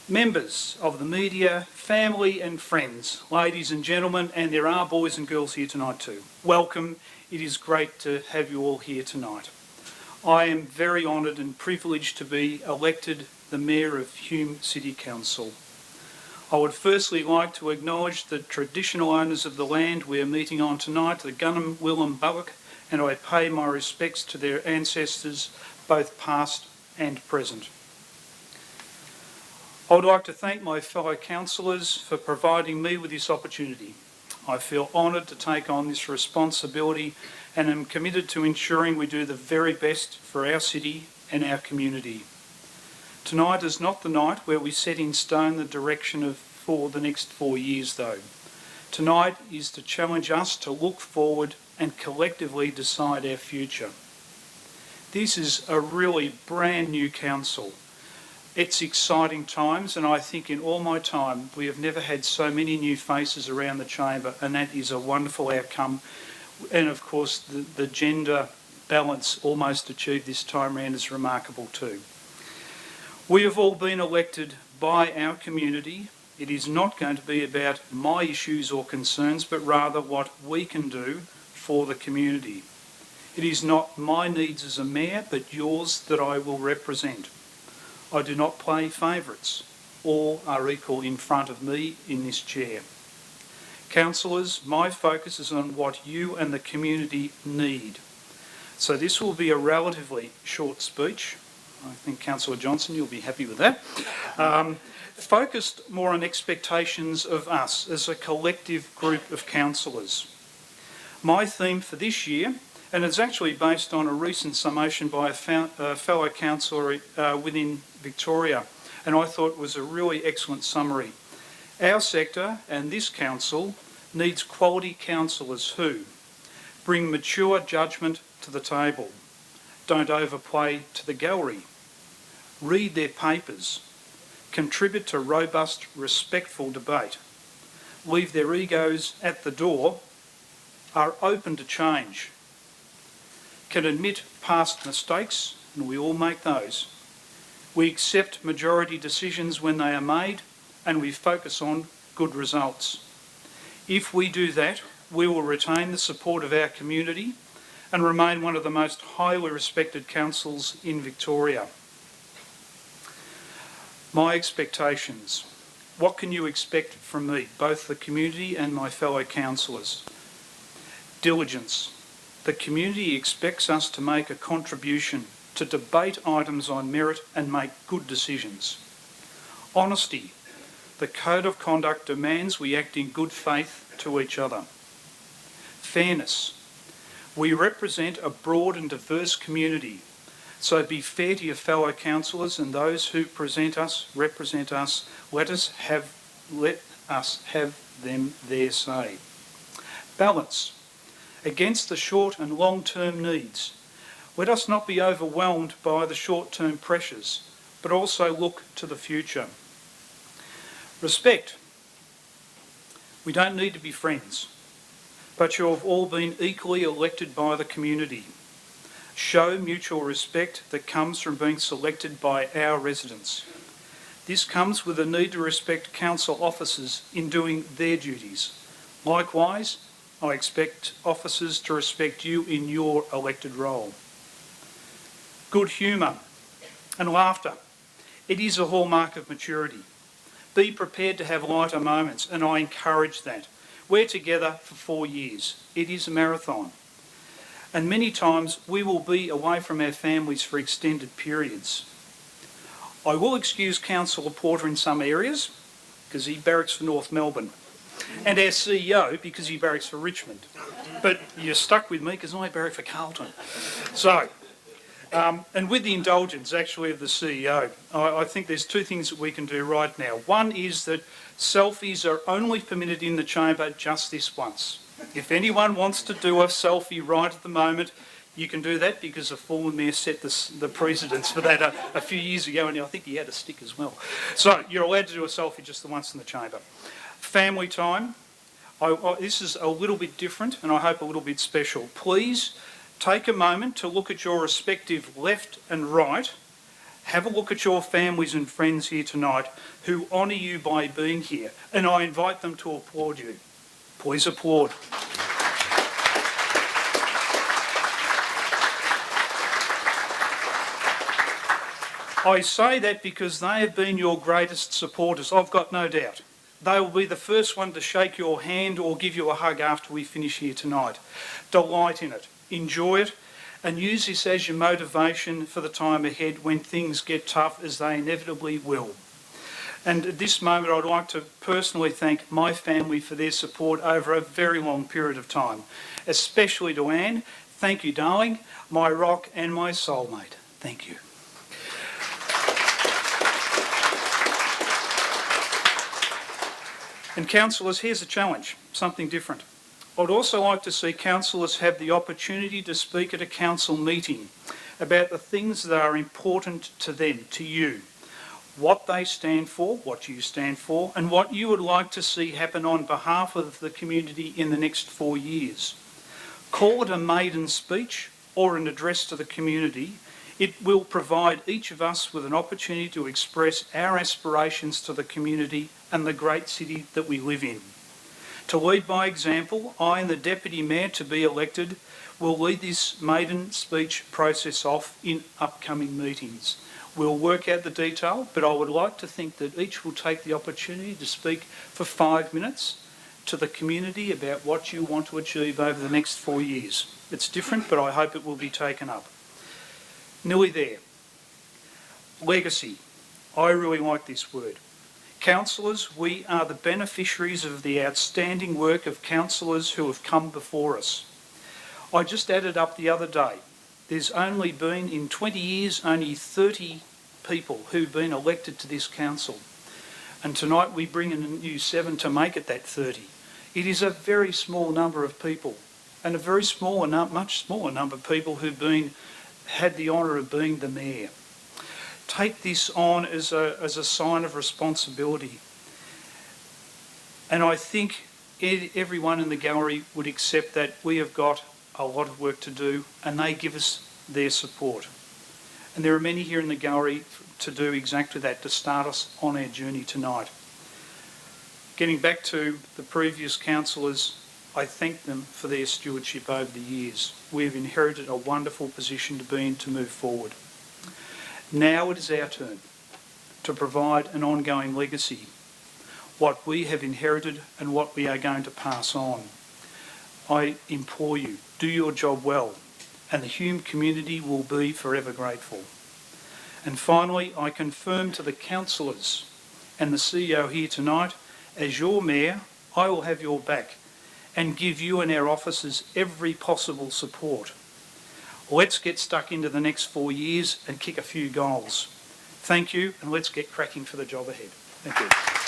Members of the media, family and friends, ladies and gentlemen, and there are boys and girls here tonight too. Welcome. It is great to have you all here tonight. I am very honoured and privileged to be elected the Mayor of Hume City Council. I would firstly like to acknowledge the traditional owners of the land we are meeting on tonight, the Gunham, Willem, Bullock, and I pay my respects to their ancestors, both past and present. I would like to thank my fellow councillors for providing me with this opportunity. I feel honoured to take on this responsibility and am committed to ensuring we do the very best for our city and our community. Tonight is not the night where we set in stone the direction for the next 4 years though. Tonight is to challenge us to look forward and collectively decide our future. This is a really brand new council. It's exciting times, and I think in all my time we have never had so many new faces around the chamber, and that is a wonderful outcome. And of course the gender balance almost achieved this time round is remarkable too. We have all been elected by our community. It is not going to be about my issues or concerns, but rather what we can do for the community. It is not my needs as a mayor, but yours that I will represent. I do not play favourites. All are equal in front of me in this chair. Councillors, my focus is on what you and the community need. So this will be a relatively short speech. I think Councillor Johnson, you'll be happy with that. Focused more on expectations of us as a collective group of councillors. My theme for this year, and it's actually based on a recent summation by a fellow councillor within Victoria, and I thought it was a really excellent summary. Our sector and this council needs quality councillors who bring mature judgment to the table, don't overplay to the gallery, read their papers, contribute to robust, respectful debate, leave their egos at the door, are open to change, can admit past mistakes, and we all make those. We accept majority decisions when they are made, and we focus on good results. If we do that, we will retain the support of our community and remain one of the most highly respected councils in Victoria. My expectations. What can you expect from me, both the community and my fellow councillors? Diligence. The community expects us to make a contribution, to debate items on merit and make good decisions. Honesty. The code of conduct demands we act in good faith to each other. Fairness. We represent a broad and diverse community, so be fair to your fellow councillors and those who represent us. Let us have them their say. Balance. Against the short and long-term needs. Let us not be overwhelmed by the short-term pressures, but also look to the future. Respect. We don't need to be friends, but you have all been equally elected by the community. Show mutual respect that comes from being selected by our residents. This comes with a need to respect council officers in doing their duties. Likewise, I expect officers to respect you in your elected role. Good humour and laughter. It is a hallmark of maturity. Be prepared to have lighter moments, and I encourage that. We're together for 4 years. It is a marathon. And many times we will be away from our families for extended periods. I will excuse Councillor Porter in some areas, because he barracks for North Melbourne, and our CEO because he barracks for Richmond. But you're stuck with me because I barrack for Carlton. So, and with the indulgence actually of the CEO, I think there's two things that we can do right now. One is that selfies are only permitted in the chamber just this once. If anyone wants to do a selfie right at the moment, you can do that because the former mayor set the precedence for that a few years ago, and I think he had a stick as well. So you're allowed to do a selfie just the once in the chamber. Family time. This is a little bit different and I hope a little bit special. Please take a moment to look at your respective left and right Have a look at your families and friends here tonight who honour you by being here, and I invite them to applaud you. Please applaud. I say that because they have been your greatest supporters, I've got no doubt. They will be the first one to shake your hand or give you a hug after we finish here tonight. Delight in it, enjoy it, and use this as your motivation for the time ahead when things get tough, as they inevitably will. And at this moment, I'd like to personally thank my family for their support over a very long period of time, especially to Anne. Thank you, darling, my rock and my soulmate. Thank you. And councillors, here's a challenge, something different. I'd also like to see councillors have the opportunity to speak at a council meeting about the things that are important to them, to you, what they stand for, what you stand for, and what you would like to see happen on behalf of the community in the next 4 years. Call it a maiden speech or an address to the community. It will provide each of us with an opportunity to express our aspirations to the community and the great city that we live in. To lead by example, I and the Deputy Mayor to be elected will lead this maiden speech process off in upcoming meetings. We'll work out the detail, but I would like to think that each will take the opportunity to speak for 5 minutes to the community about what you want to achieve over the next 4 years. It's different, but I hope it will be taken up. Nearly there. Legacy. I really like this word. Councillors, we are the beneficiaries of the outstanding work of councillors who have come before us. I just added up the other day. There's only been, in 20 years, only 30 people who've been elected to this council. And tonight we bring in a new 7 to make it that 30. It is a very small number of people, and a very small, much smaller number of people who've had the honour of being the mayor. Take this on as a sign of responsibility. And I think everyone in the gallery would accept that we have got a lot of work to do, and they give us their support. And there are many here in the gallery to do exactly that, to start us on our journey tonight. Getting back to the previous councillors, I thank them for their stewardship over the years. We have inherited a wonderful position to be in to move forward. Now it is our turn to provide an ongoing legacy, what we have inherited and what we are going to pass on. I implore you, do your job well, and the Hume community will be forever grateful. And finally, I confirm to the councillors and the CEO here tonight, as your mayor, I will have your back and give you and our officers every possible support. Let's get stuck into the next 4 years and kick a few goals. Thank you, and let's get cracking for the job ahead. Thank you.